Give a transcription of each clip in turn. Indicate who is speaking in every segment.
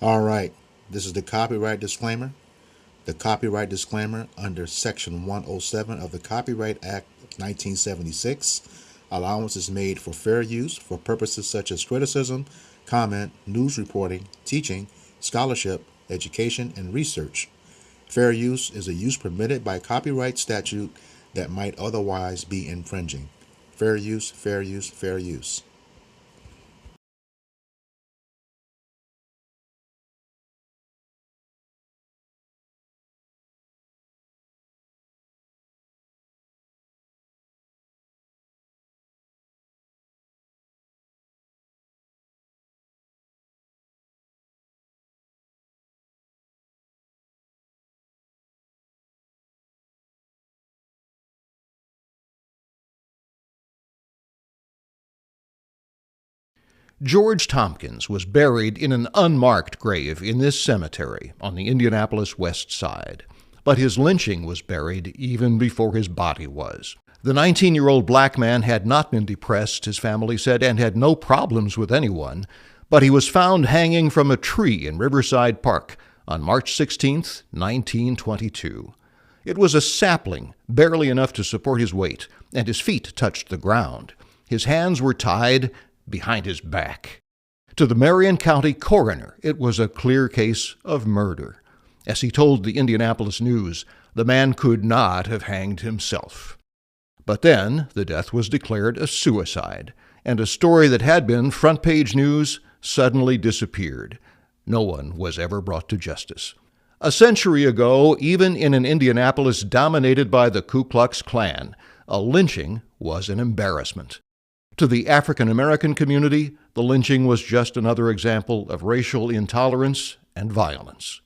Speaker 1: All right, this is the copyright disclaimer. The copyright disclaimer under Section 107 of the Copyright Act of 1976. Allowance is made for fair use for purposes such as criticism, comment, news reporting, teaching, scholarship, education, and research. Fair use is a use permitted by copyright statute that might otherwise be infringing. Fair use, fair use, fair use.
Speaker 2: George Tompkins was buried in an unmarked grave in this cemetery on the Indianapolis West Side. But his lynching was buried even before his body was. The 19-year-old black man had not been depressed, his family said, and had no problems with anyone, but he was found hanging from a tree in Riverside Park on March 16, 1922. It was a sapling, barely enough to support his weight, and his feet touched the ground. His hands were tied behind his back. To the Marion County coroner, it was a clear case of murder. As he told the Indianapolis News, the man could not have hanged himself. But then the death was declared a suicide, and a story that had been front-page news suddenly disappeared. No one was ever brought to justice. A century ago, even in an Indianapolis dominated by the Ku Klux Klan, a lynching was an embarrassment. To the African American community, the lynching was just another example of racial intolerance and violence.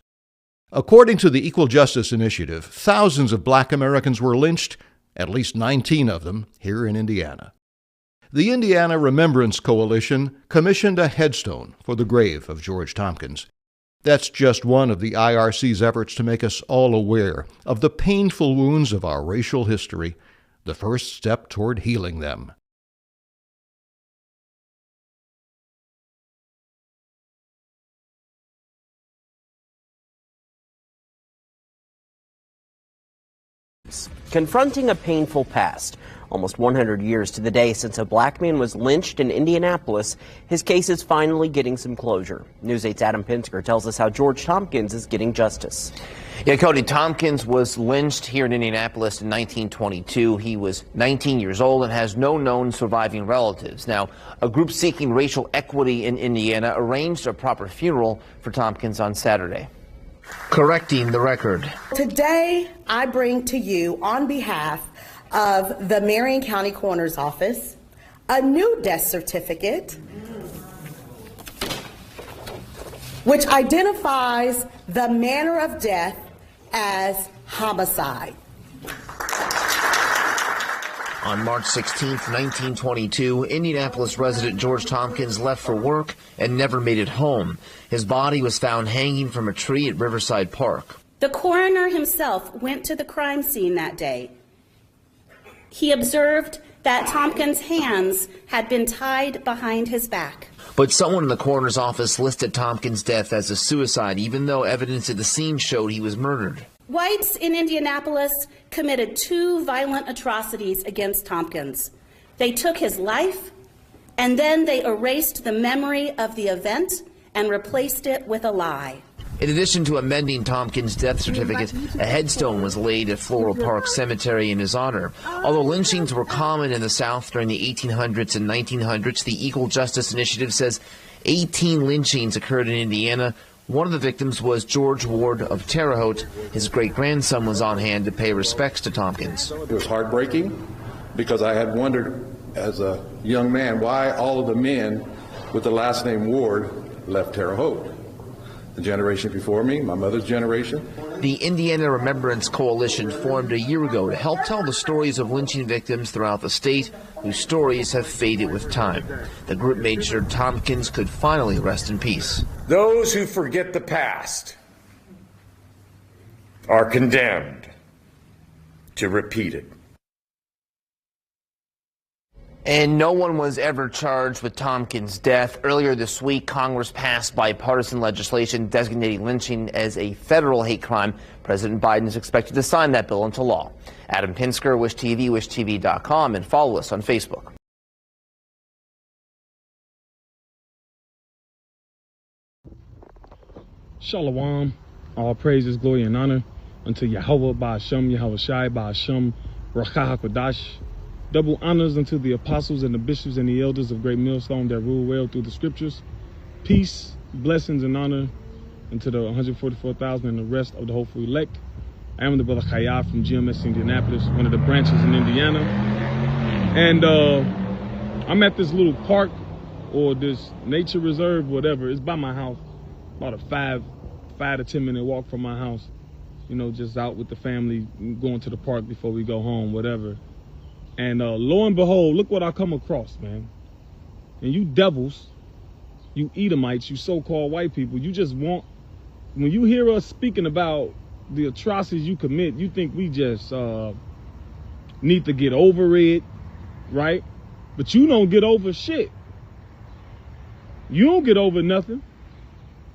Speaker 2: According to the Equal Justice Initiative, thousands of black Americans were lynched, at least 19 of them here in Indiana. The Indiana Remembrance Coalition commissioned a headstone for the grave of George Tompkins. That's just one of the IRC's efforts to make us all aware of the painful wounds of our racial history, the first step toward healing them.
Speaker 3: Confronting a painful past. Almost 100 years to the day since a black man was lynched in Indianapolis, his case is finally getting some closure. News 8's Adam Pinsker tells us how George Tompkins is getting justice.
Speaker 4: Yeah, Cody, Tompkins was lynched here in Indianapolis in 1922. He was 19 years old and has no known surviving relatives. Now, a group seeking racial equity in Indiana arranged a proper funeral for Tompkins on Saturday. Correcting the record.
Speaker 5: Today, I bring to you, on behalf of the Marion County Coroner's Office, a new death certificate which identifies the manner of death as homicide.
Speaker 4: On March 16, 1922, Indianapolis resident George Tompkins left for work and never made it home. His body was found hanging from a tree at Riverside Park.
Speaker 6: The coroner himself went to the crime scene that day. He observed that Tompkins' hands had been tied behind his back.
Speaker 4: But someone in the coroner's office listed Tompkins' death as a suicide, even though evidence at the scene showed he was murdered.
Speaker 6: Whites in Indianapolis committed 2 violent atrocities against Tompkins. They took his life, and then they erased the memory of the event and replaced it with a lie.
Speaker 4: In addition to amending Tompkins' death certificate, a headstone was laid at Floral Park Cemetery in his honor. Although lynchings were common in the South during the 1800s and 1900s, the Equal Justice Initiative says 18 lynchings occurred in Indiana. One of the victims was George Ward of Terre Haute. His great-grandson was on hand to pay respects to Tompkins.
Speaker 7: It was heartbreaking because I had wondered as a young man why all of the men with the last name Ward left Terre Haute. The generation before me, my mother's generation.
Speaker 4: The Indiana Remembrance Coalition formed a year ago to help tell the stories of lynching victims throughout the state whose stories have faded with time. The group made sure Tompkins could finally rest in peace.
Speaker 8: Those who forget the past are condemned to repeat it.
Speaker 4: And no one was ever charged with Tompkins' death. Earlier this week, Congress passed bipartisan legislation designating lynching as a federal hate crime. President Biden is expected to sign that bill into law. Adam Pinsker, Wish TV, wishtv.com, and follow us on Facebook.
Speaker 9: Shalom. All praises, glory, and honor unto Yahweh, Ba'ashem, Yahweh Shai, Ba'ashem, Rakah HaKodash. Double honors unto the apostles and the bishops and the elders of Great Millstone that rule well through the scriptures. Peace, blessings, and honor unto the 144,000 and the rest of the hopeful elect. I am the brother Khayat from GMS Indianapolis, one of the branches in Indiana. And I'm at this little park or this nature reserve, whatever. It's by my house, about a 5 to 10 minute walk from my house. You know, just out with the family, going to the park before we go home, whatever. And lo and behold, look what I come across, man. And you devils, you Edomites, you so-called white people, you just want, when you hear us speaking about the atrocities you commit, you think we just need to get over it, right? But you don't get over shit. You don't get over nothing.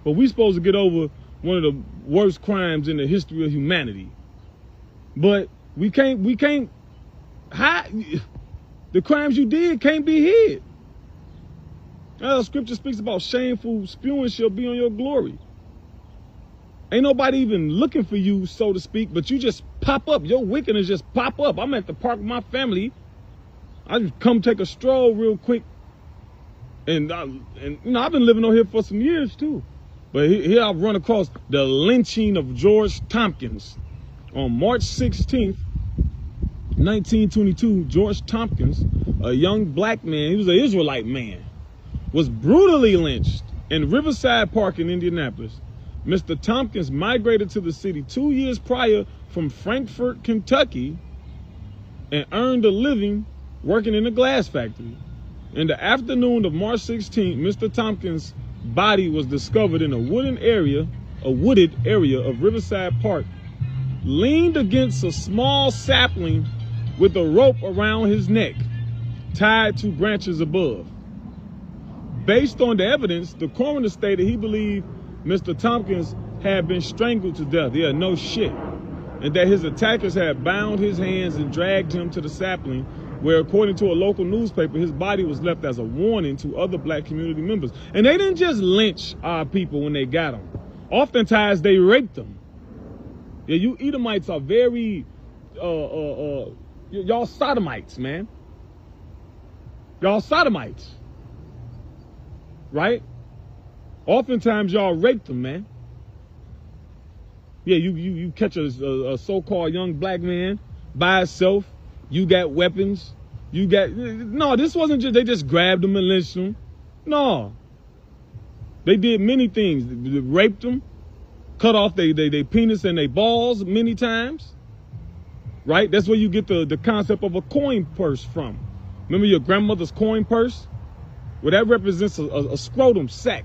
Speaker 9: But we supposed to get over one of the worst crimes in the history of humanity. But we can't hide. The crimes you did can't be hid. Scripture speaks about shameful spewing shall be on your glory. Ain't nobody even looking for you, so to speak, but you just pop up. Your wickedness just pop up. I'm at the park with my family. I just come take a stroll real quick. And you know, I've been living on here for some years too. But here I've run across the lynching of George Tompkins. On March 16th, 1922, George Tompkins, a young black man, he was an Israelite man, was brutally lynched in Riverside Park in Indianapolis. Mr. Tompkins migrated to the city 2 years prior from Frankfort, Kentucky, and earned a living working in a glass factory. In the afternoon of March 16th, Mr. Tompkins' body was discovered in a wooded area of Riverside Park, leaned against a small sapling with a rope around his neck, tied to branches above. Based on the evidence, the coroner stated he believed Mr. Tompkins had been strangled to death. Yeah, no shit. And that his attackers had bound his hands and dragged him to the sapling, where, according to a local newspaper, his body was left as a warning to other black community members. And they didn't just lynch our people when they got them. Oftentimes, they raped them. Yeah, you Edomites are very, y'all sodomites, man. Y'all sodomites. Right? Oftentimes, y'all rape them, man. Yeah, you catch a so-called young black man by himself. You got weapons. You got... No, this wasn't just... They just grabbed him and lynched him. No. They did many things. They raped them. Cut off their penis and their balls many times. Right? That's where you get the concept of a coin purse from. Remember your grandmother's coin purse? Well, that represents a scrotum sack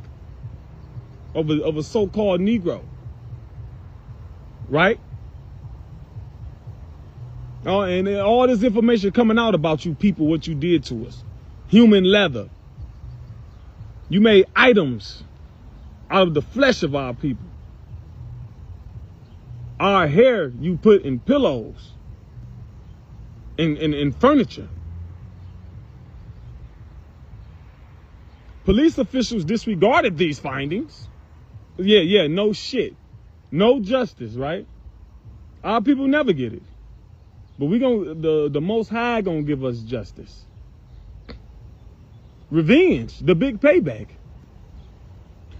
Speaker 9: of a so-called Negro. Right? Oh, and all this information coming out about you people, what you did to us. Human leather. You made items out of the flesh of our people. Our hair you put in pillows, in furniture. Police officials disregarded these findings. Yeah, no shit. No justice, right? Our people never get it. But the Most High gonna give us justice. Revenge, the big payback.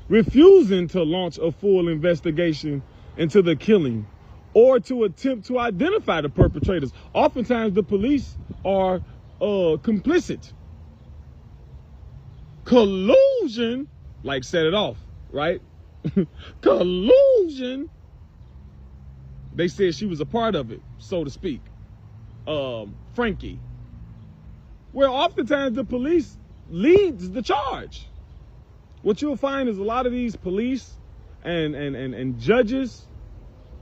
Speaker 9: Refusing to launch a full investigation into the killing or to attempt to identify the perpetrators. Oftentimes the police are complicit. Collusion, like set it off, right? Collusion. They said she was a part of it, so to speak. Frankie. Where oftentimes the police leads the charge. What you'll find is a lot of these police and judges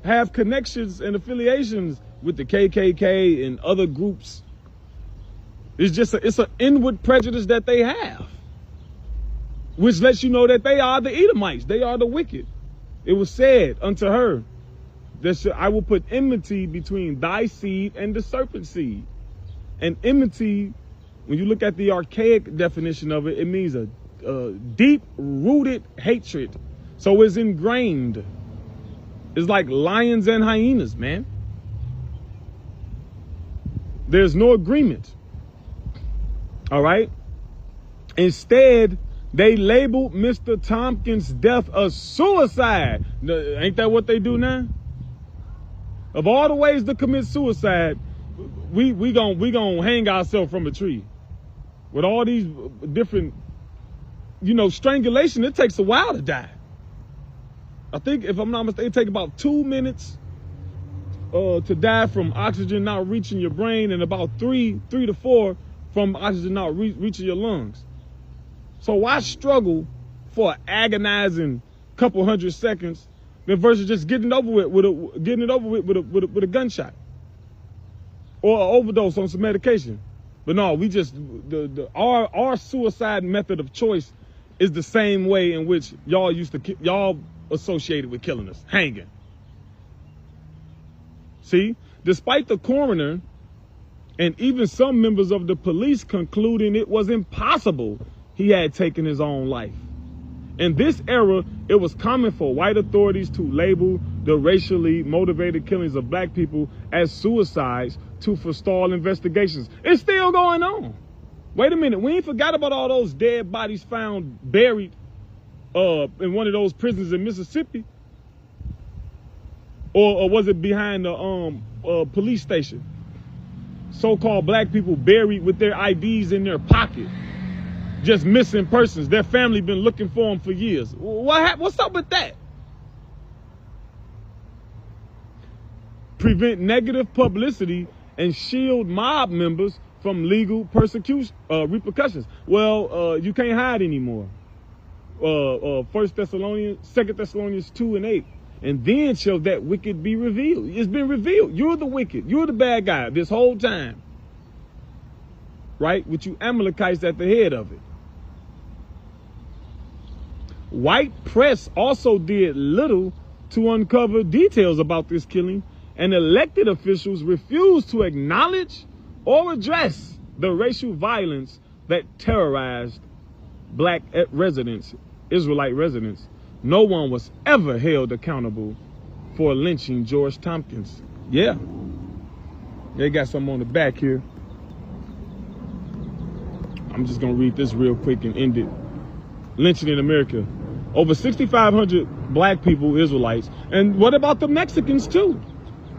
Speaker 9: have connections and affiliations with the KKK and other groups. It's an inward prejudice that they have, which lets you know that they are the Edomites. They are the wicked. It was said unto her that I will put enmity between thy seed and the serpent seed. And enmity, when you look at the archaic definition of it, it means a deep-rooted hatred. So it's ingrained. It's like lions and hyenas, man. There's no agreement. All right? Instead, they labeled Mr. Tompkins' death a suicide. Ain't that what they do now? Of all the ways to commit suicide, we gon' hang ourselves from a tree. With all these different, strangulation, it takes a while to die. I think, if I'm not mistaken, it takes about 2 minutes to die from oxygen not reaching your brain, and about 3 to 4 from oxygen not reaching your lungs. So why struggle for an agonizing couple hundred seconds versus just getting it over with a gunshot or an overdose on some medication? But no, we just our suicide method of choice is the same way in which y'all associated with killing us, hanging. See, despite the coroner and even some members of the police concluding it was impossible he had taken his own life. In this era, it was common for white authorities to label the racially motivated killings of black people as suicides to forestall investigations. It's still going on. Wait a minute, we ain't forgot about all those dead bodies found buried in one of those prisons in Mississippi. Or was it behind the police station? So-called black people buried with their IDs in their pocket. Just missing persons. Their family been looking for them for years. What's up with that? Prevent negative publicity and shield mob members from legal repercussions. Well, you can't hide anymore. 2 Thessalonians 2 and 8. And then shall that wicked be revealed. It's been revealed. You're the wicked. You're the bad guy this whole time. Right? With you Amalekites at the head of it. White press also did little to uncover details about this killing, and elected officials refused to acknowledge or address the racial violence that terrorized black residents, Israelite residents. No one was ever held accountable for lynching George Tompkins. Yeah. They got something on the back here. I'm just going to read this real quick and end it. Lynching in America. Over 6,500 black people, Israelites. And what about the Mexicans too?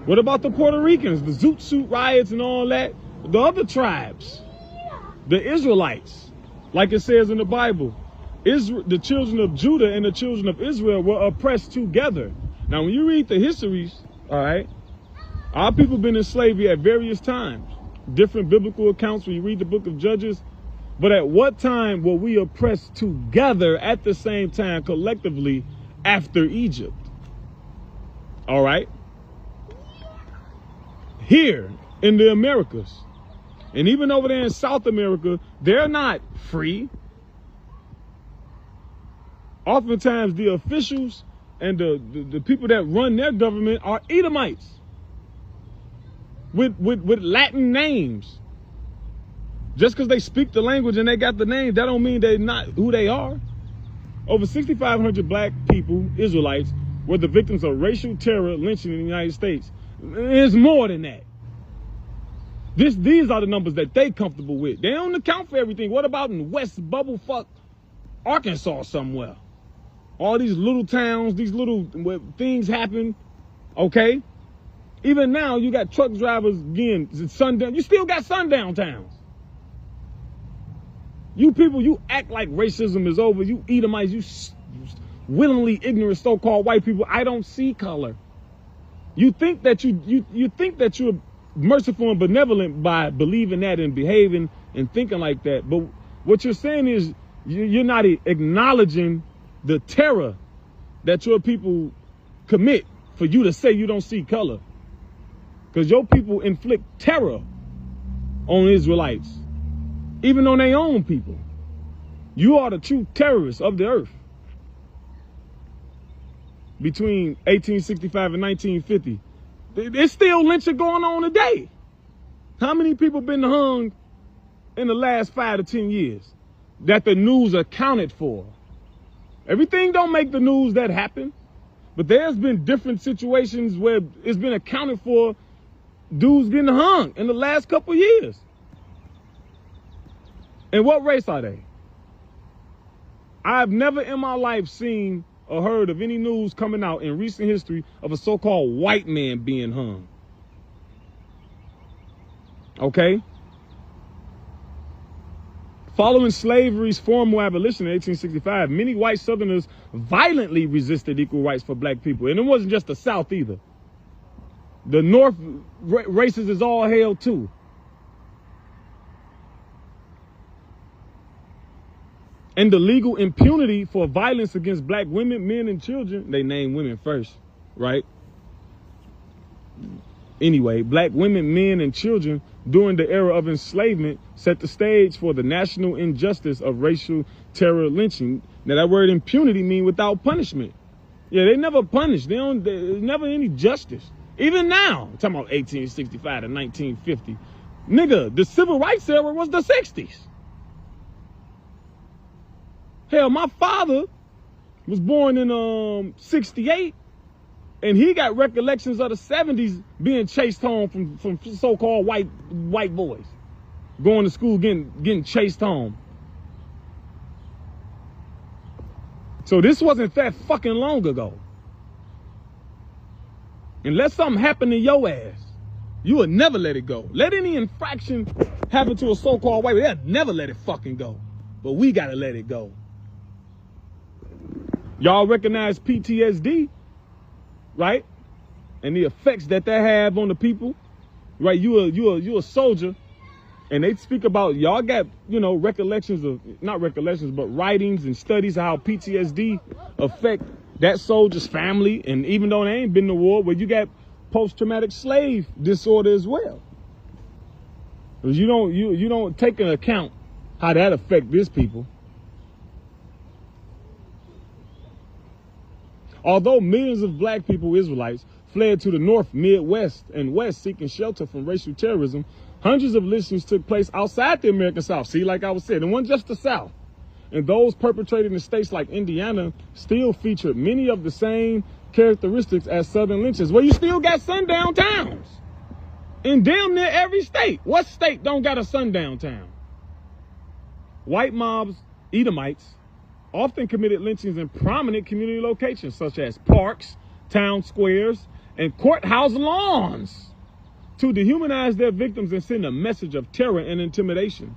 Speaker 9: What about the Puerto Ricans, the Zoot Suit riots and all that? The other tribes, the Israelites, like it says in the Bible. The children of Judah and the children of Israel were oppressed together. Now, when you read the histories, all right, our people been in slavery at various times. Different biblical accounts when you read the book of Judges. But at what time were we oppressed together at the same time, collectively, after Egypt? All right. Here in the Americas, and even over there in South America, they're not free. Oftentimes the officials and the people that run their government are Edomites with Latin names. Just because they speak the language and they got the name, that don't mean they're not who they are. Over 6,500 black people, Israelites, were the victims of racial terror lynching in the United States. It's more than that. These are the numbers that they comfortable with. They don't account for everything. What about in West Bubblefuck, Arkansas somewhere? All these little towns, these little things happen, okay? Even now, you got truck drivers, again, sundown. You still got sundown towns. You people, you act like racism is over. You Edomites, you willingly ignorant so-called white people. I don't see color. You think that you think that you're merciful and benevolent by believing that and behaving and thinking like that. But what you're saying is you're not acknowledging the terror that your people commit for you to say you don't see color. Because your people inflict terror on Israelites. even on their own people. You are the true terrorists of the earth. Between 1865 and 1950, there's still lynching going on today. How many people been hung in the last 5 to 10 years that the news accounted for? Everything don't make the news that happen, but there's been different situations where it's been accounted for dudes getting hung in the last couple years. And what race are they? I've never in my life seen or heard of any news coming out in recent history of a so-called white man being hung. Okay? Following slavery's formal abolition in 1865, many white Southerners violently resisted equal rights for black people. And it wasn't just the South either. The North races is all hell too. And the legal impunity for violence against black women, men, and children, they name women first, right? Anyway, black women, men, and children during the era of enslavement set the stage for the national injustice of racial terror lynching. Now that word impunity means without punishment. Yeah, they never punished. There's never any justice. Even now, I'm talking about 1865 to 1950. Nigga, the civil rights era was the 60s. Hell, my father was born in 68, and he got recollections of the 70s being chased home from so-called white boys, going to school, getting chased home. So this wasn't that fucking long ago. Unless something happened to your ass, you would never let it go. Let any infraction happen to a so-called white boy, they'll never let it fucking go. But we gotta let it go. Y'all recognize PTSD, right? And the effects that have on the people, right? You a soldier, and they speak about, y'all got, recollections of, not recollections, but writings and studies of how PTSD affect that soldier's family. And even though they ain't been to war, but you got post-traumatic slave disorder as well. Because you don't take into account how that affect this people. Although millions of black people, Israelites, fled to the North, Midwest, and West seeking shelter from racial terrorism, hundreds of lynchings took place outside the American South. See, like I was saying, it wasn't just the South. And those perpetrated in states like Indiana still featured many of the same characteristics as Southern lynchings, where you still got sundown towns in damn near every state. What state don't got a sundown town? White mobs, Edomites, often committed lynchings in prominent community locations such as parks, town squares, and courthouse lawns to dehumanize their victims and send a message of terror and intimidation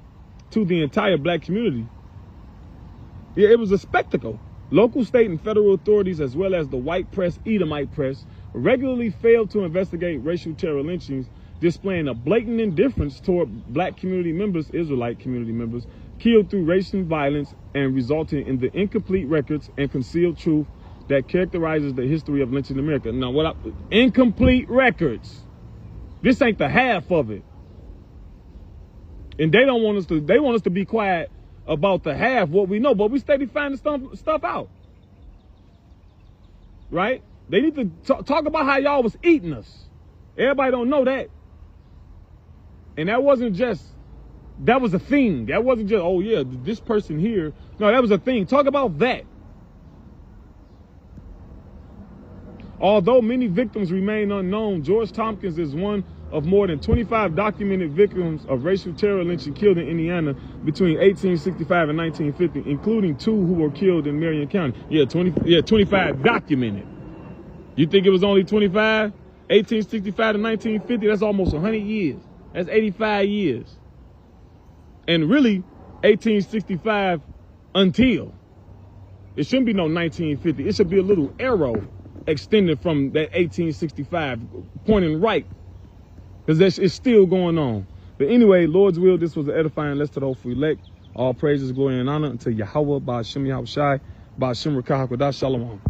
Speaker 9: to the entire black community. Yeah, it was a spectacle. Local, state, and federal authorities, as well as the white press, Edomite press, regularly failed to investigate racial terror lynchings, displaying a blatant indifference toward black community members, Israelite community members, killed through racial violence, and resulting in the incomplete records and concealed truth that characterizes the history of lynching in America. Now, incomplete records. This ain't the half of it. And they don't want us to, they want us to be quiet about the half what we know, but we steady finding stuff out. Right? They need to talk about how y'all was eating us. Everybody don't know that. And that wasn't just, that was a thing. That wasn't just, oh yeah, this person here. No, that was a thing. Talk about that. Although many victims remain unknown, George Tompkins is one of more than 25 documented victims of racial terror lynching killed in Indiana between 1865 and 1950, including 2 who were killed in Marion County. Yeah, 25 documented. You think it was only 25? 1865 to 1950, that's almost 100 years. That's 85 years. And really, 1865 until. It shouldn't be no 1950. It should be a little arrow extended from that 1865, pointing right. Because it's still going on. But anyway, Lord's will, this was an edifying lesson to the hopeful elect. All praises, glory, and honor unto Yahweh, Ba'ashem Yahushai, Ba'ashem Rakah Hakodah, Shalom.